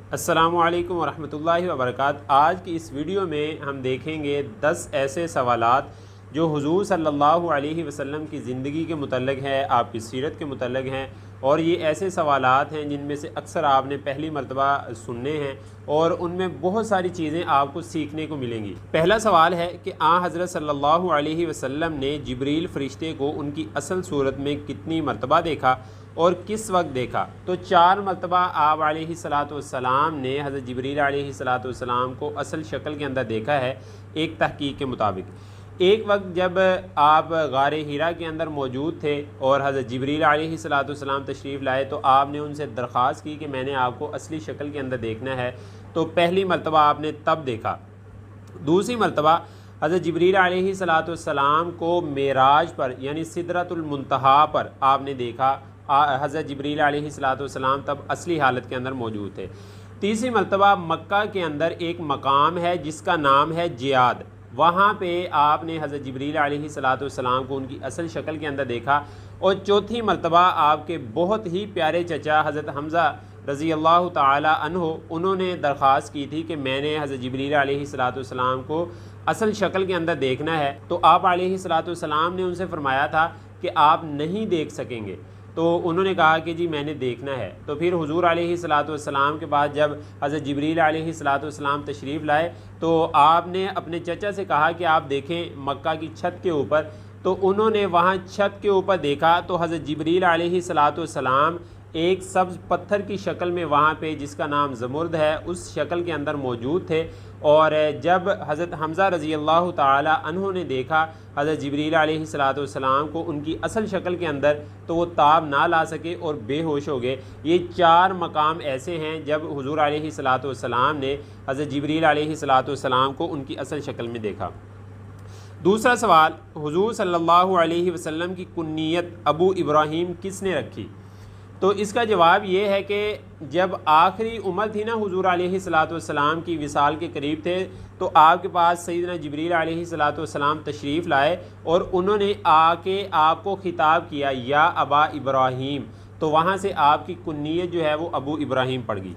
अस्सलामुअलैकुम वरहमतुल्लाहि वबरकातुहू। आज की इस वीडियो में हम देखेंगे 10 ऐसे सवालात जो हुज़ूर सल्लल्लाहु अलैहि वसल्लम की ज़िंदगी के मुतल्लिक़ हैं, आपकी सीरत के मुतल्लिक़ हैं। और ये ऐसे सवालात हैं जिनमें से अक्सर आपने पहली मर्तबा सुनने हैं और उनमें बहुत सारी चीज़ें आपको सीखने को मिलेंगी। पहला सवाल है कि हज़रत सल्लल्लाहु अलैहि वसल्लम ने जिब्रील फ़रिश्ते को उनकी असल सूरत में कितनी मर्तबा देखा और किस वक्त देखा। तो 4 मरतबा आप अलैहिस्सलाम ने हज़रत जिब्रील अलैहिस्सलाम को असल शक्ल के अंदर देखा है एक तहकीक के मुताबिक। एक वक्त जब आप गार हिरा के अंदर मौजूद थे और हज़रत जिब्रील अलैहिस्सलाम तशरीफ़ लाए तो आपने उनसे दरख्वास्त की कि मैंने आपको असली शक्ल के अंदर देखना है। तो पहली मरतबा आपने तब देखा। दूसरी मरतबा हज़रत जिब्रील अलैहिस्सलाम को मेराज पर यानी सिदरतुल मुंतहा पर आपने देखा। हज़रत जिब्रील अलैहिस्सलाम तब असली हालत के अंदर मौजूद थे। तीसरी मरतबा मक्का के अंदर एक मकाम है जिसका नाम है जियाद, वहाँ पे आपने हज़रत जिब्रील अलैहिस्सलाम को उनकी असल शक्ल के अंदर देखा। और चौथी मरतबा आपके बहुत ही प्यारे चचा हज़रत हमज़ा रज़ी अल्लाह ताला अन्हो उन्होंने दरख्वास्त की थी कि मैंने हज़रत जिब्रील अलैहिस्सलाम को असल शक्ल के अंदर देखना है। तो आप अलैहिस्सलाम ने उनसे फरमाया था कि आप नहीं देख सकेंगे। तो उन्होंने कहा कि जी मैंने देखना है। तो फिर हुज़ूर अलैहिस्सलाम के बाद जब हज़रत जिब्रील अलैहिस्सलाम तशरीफ़ लाए तो आपने अपने चचा से कहा कि आप देखें मक्का की छत के ऊपर। तो उन्होंने वहाँ छत के ऊपर देखा तो हज़रत जिब्रील अलैहिस्सलाम एक सब्ज़ पत्थर की शक्ल में वहाँ पे जिसका नाम ज़मुर्द है उस शक्ल के अंदर मौजूद थे। और जब हज़रत हमज़ा रज़ी अल्लाह ताला अन्हु ने देखा हज़रत जिब्रील अलैहिस्सलाम को उनकी असल शक्ल के अंदर तो वो ताब ना ला सके और बेहोश हो गए। ये 4 मकाम ऐसे हैं जब हुज़ूर अलैहिस्सलाम ने हज़रत जिब्रील अलैहिस्सलाम को उनकी असल शक्ल में देखा। दूसरा सवाल, हुज़ूर सल्लल्लाहु अलैहि वसल्लम की कुन्नियत अबू इब्राहीम किसने रखी। तो इसका जवाब ये है कि जब आखिरी उम्र थी ना हुज़ूर अलैहिस्सलाम की, विसाल के करीब थे, तो आपके पास सैयदना जिब्रील अलैहिस्सलाम तशरीफ़ लाए और उन्होंने आके आपको खिताब किया या अबा इब्राहीम। तो वहाँ से आपकी कुन्नियत जो है वो अबू इब्राहीम पड़ गई।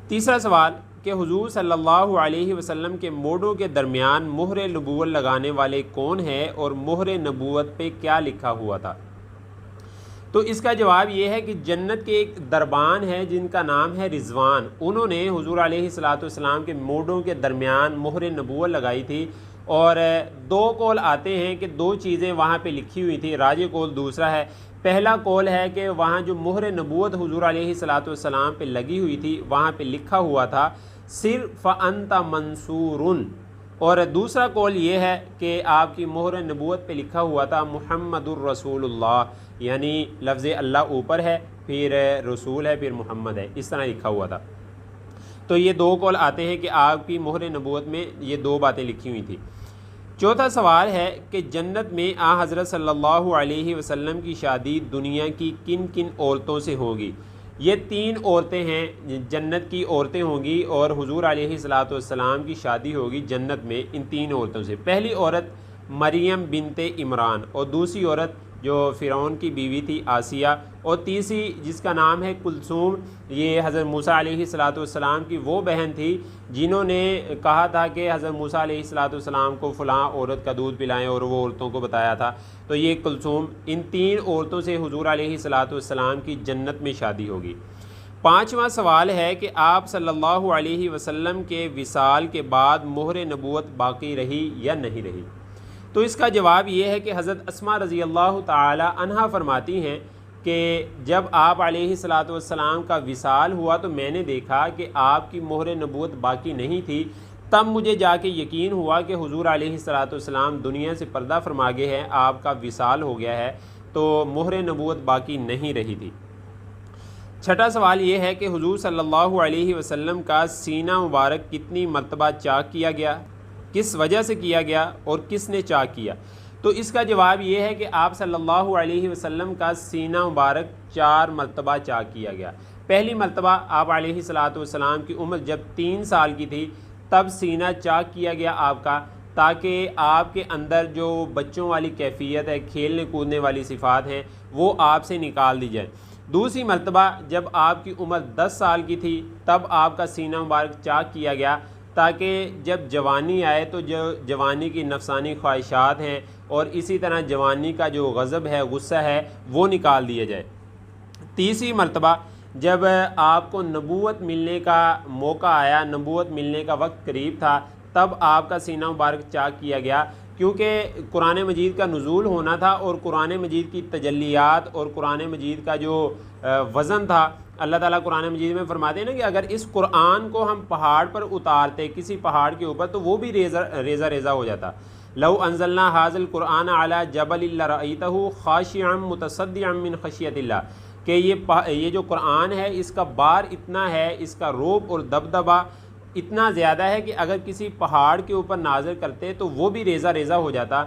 तीसरा सवाल कि हुज़ूर सल्लल्लाहु अलैहि वसल्लम के मोड़ों के दरमियान मोहर नबूवत लगाने वाले कौन है और मोहर नबूवत पे क्या लिखा हुआ था। तो इसका जवाब ये है कि जन्नत के एक दरबान है जिनका नाम है रिज़वान, उन्होंने हुज़ूर अलैहिस्सलाम के मोड़ों के दरमियान मोहर नबूवत लगाई थी। और 2 कौल आते हैं कि 2 चीज़ें वहाँ पे लिखी हुई थी, राज कौल दूसरा है। पहला कौल है कि वहाँ जो मोहर नबूवत हुज़ूर अलैहिस्सलाम पे लगी हुई थी वहाँ पे लिखा हुआ था सिर्फ़ अंता मंसूरुन। और दूसरा कौल ये है कि आपकी मोहर नबूवत पे लिखा हुआ था मुहम्मदुर रसूलुल्लाह, यानी लफ्ज़ अल्लाह ऊपर है, फिर रसूल है, फिर मोहम्मद है, इस तरह लिखा हुआ था। तो ये 2 कौल आते हैं कि आपकी मोहर नबूवत में ये 2 बातें लिखी हुई थी। चौथा सवाल है कि जन्नत में हज़रत सल्लल्लाहु अलैहि वसल्लम की शादी दुनिया की किन किन औरतों से होगी। ये 3 औरतें हैं, जन्नत की औरतें होंगी और हुज़ूर अलैहिस्सलाम की शादी होगी जन्नत में इन 3 औरतों से। पहली औरत मरियम बिनते इमरान, और दूसरी औरत जो फ़िरौन की बीवी थी आसिया, और तीसरी जिसका नाम है कुलसूम, ये हज़रत मूसा अलैहिस्सलाम की वो बहन थी जिन्होंने कहा था कि हज़रत मूसा अलैहिस्सलाम को फ़लाँ औरत का दूध पिलाएं और वो औरतों को बताया था। तो ये कुलसूम, इन 3 औरतों से हुज़ूर अलैहिस्सलाम की जन्नत में शादी होगी। 5वां सवाल है कि आप सल्लल्लाहु अलैहि वसल्लम के विसाल के बाद मोहर नबूवत बाकी रही या नहीं रही। तो इसका जवाब ये है कि हज़रत अस्मा रज़ी अल्लाह ताला अन्हा फरमाती हैं कि जब आप अलैहिस्सलाम का विसाल हुआ तो मैंने देखा कि आपकी मोहर नबूवत बाकी नहीं थी। तब मुझे जाके यकीन हुआ कि हुज़ूर अलैहिस्सलाम दुनिया से पर्दा फरमा गए हैं, आपका विसाल हो गया है, तो मोहर नबूवत बाकी नहीं रही थी। छठा सवाल ये है कि हुज़ूर सल्लल्लाहु अलैहि वसल्लम का सीना मुबारक कितनी मरतबा चाक किया गया, किस वजह से किया गया और किसने चाक किया। तो इसका जवाब ये है कि आप सल्लल्लाहु अलैहि वसल्लम का सीना मुबारक 4 मरतबा चाक किया गया। पहली मरतबा आप अलैहिस्सलाम की उम्र जब 3 साल की थी तब सीना चाक किया गया आपका, ताकि आपके अंदर जो बच्चों वाली कैफियत है, खेलने कूदने वाली सिफ़ात हैं, वो आपसे निकाल दी जाए। दूसरी मरतबा जब आपकी उम्र 10 साल की थी तब आपका सीना मुबारक चाक किया गया, ताकि जब जवानी आए तो जो जवानी की नफसानी ख्वाहिशात हैं और इसी तरह जवानी का जो गज़ब है, गुस्सा है, वो निकाल दिया जाए। तीसरी मरतबा जब आपको नबूवत मिलने का मौका आया, नबूवत मिलने का वक्त करीब था, तब आपका सीना मुबारक चाक किया गया, क्योंकि कुरान मजीद का नुज़ूल होना था और कुरान मजीद की तजल्लियात और कुरान मजीद का जो वज़न था, अल्लाह ताला कुरान मजीद में फरमाते हैं ना कि अगर इस कुरान को हम पहाड़ पर उतारते, किसी पहाड़ के ऊपर, तो वो भी रेज़ा रेज़ा हो जाता। लौ अंज़लना हाज़ल कुरान अला जबल लरअयतहु खाशिअन मुतसद्दिअन मिन खशियतिल्लाह, कि ये जो कुरान है इसका बार इतना है, इसका रोब और दबदबा इतना ज़्यादा है कि अगर किसी पहाड़ के ऊपर नाज़िल करते तो वो भी रेज़ा रेज़ा हो जाता।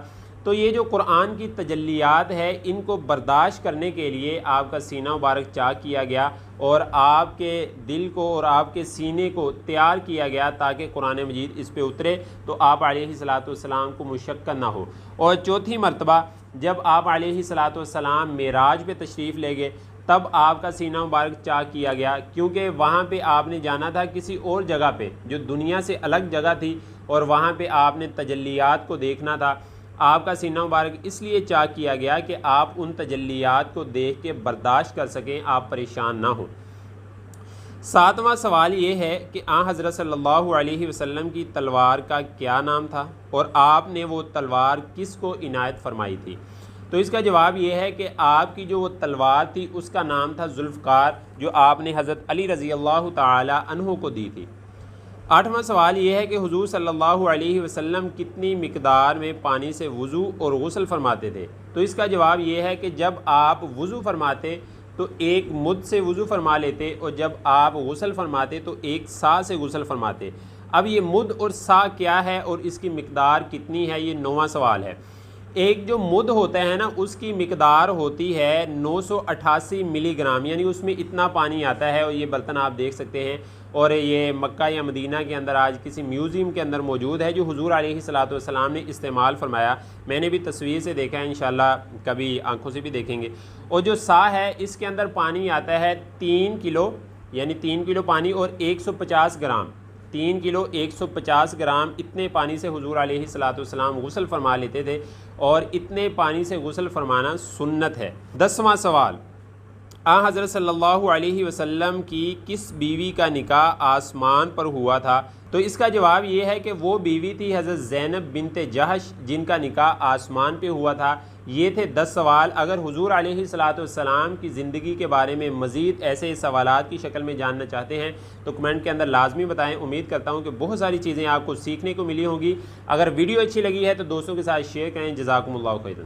तो ये जो कुरान की तजल्लियात है, इनको बर्दाश्त करने के लिए आपका सीना मुबारक चाक किया गया और आपके दिल को और आपके सीने को तैयार किया गया ताकि कुरान मजीद इस पे उतरे तो आप अलैहिस्सलातु वस्सलाम को मुशक्कत ना हो। और चौथी मरतबा जब आप अलैहिस्सलातु वस्सलाम मेराज पे तशरीफ़ ले गए, तब आपका सीना मुबारक चाक किया गया, क्योंकि वहाँ पे आपने जाना था किसी और जगह पे जो दुनिया से अलग जगह थी और वहाँ पे आपने तजल्लियात को देखना था। आपका सीना मुबारक इसलिए चाक किया गया कि आप उन तजल्लियात को देख के बर्दाश्त कर सकें, आप परेशान ना हो। सातवां सवाल ये है कि हज़रत सल्लल्लाहु अलैहि वसल्लम की तलवार का क्या नाम था और आपने वो तलवार किस को इनायत फरमाई थी। तो इसका जवाब ये है कि आपकी जो वो तलवार थी उसका नाम था जुल्फ़कार, जो आपने हज़रत अली रज़ी अल्लाह ताला अन्हु को दी थी। आठवां सवाल ये है कि हुज़ूर सल्लल्लाहु अलैहि वसल्लम कितनी मिकदार में पानी से वज़ू और गुस्ल फरमाते थे। तो इसका जवाब ये है कि जब आप वज़ू फरमाते तो एक मुद्द से वज़ू फरमा लेते और जब आप गुस्ल फरमाते तो एक सा से गुस्ल फरमाते। अब ये मुद्द और सा क्या है और इसकी मिकदार कितनी है, ये 9वां सवाल है। एक जो मुद्द होता है ना, उसकी मिकदार होती है 988 मिलीग्राम, यानी उसमें इतना पानी आता है। और ये बर्तन आप देख सकते हैं और ये मक्का या मदीना के अंदर आज किसी म्यूज़ियम के अंदर मौजूद है जो हुज़ूर अलैहिस्सलातु वस्सलाम ने इस्तेमाल फरमाया। मैंने भी तस्वीर से देखा है, इंशाल्लाह कभी आंखों से भी देखेंगे। और जो सा है इसके अंदर पानी आता है 3 किलो, यानी 3 किलो पानी और 150 ग्राम, 3 किलो 150 ग्राम, इतने पानी से हुज़ूर अलैहिस्सलातु वस्सलाम गुस्ल फरमा लेते थे और इतने पानी से गुस्ल फरमाना सुन्नत है। 10वां सवाल, हज़रत सल्लल्लाहु अलैहि वसल्लम की किस बीवी का निकाह आसमान पर हुआ था। तो इसका जवाब ये है कि वो बीवी थी हज़रत ज़ैनब बिनते जहश, जिनका निकाह आसमान पे हुआ था। ये थे 10 सवाल। अगर हुज़ूर अलैहिस्सलातु वस्सलाम की ज़िंदगी के बारे में मज़ीद ऐसे सवालात की शक्ल में जानना चाहते हैं तो कमेंट के अंदर लाजमी बताएं। उम्मीद करता हूँ कि बहुत सारी चीज़ें आपको सीखने को मिली होंगी। अगर वीडियो अच्छी लगी है तो दोस्तों के साथ शेयर करें। जज़ाकुमुल्लाहु खैरन।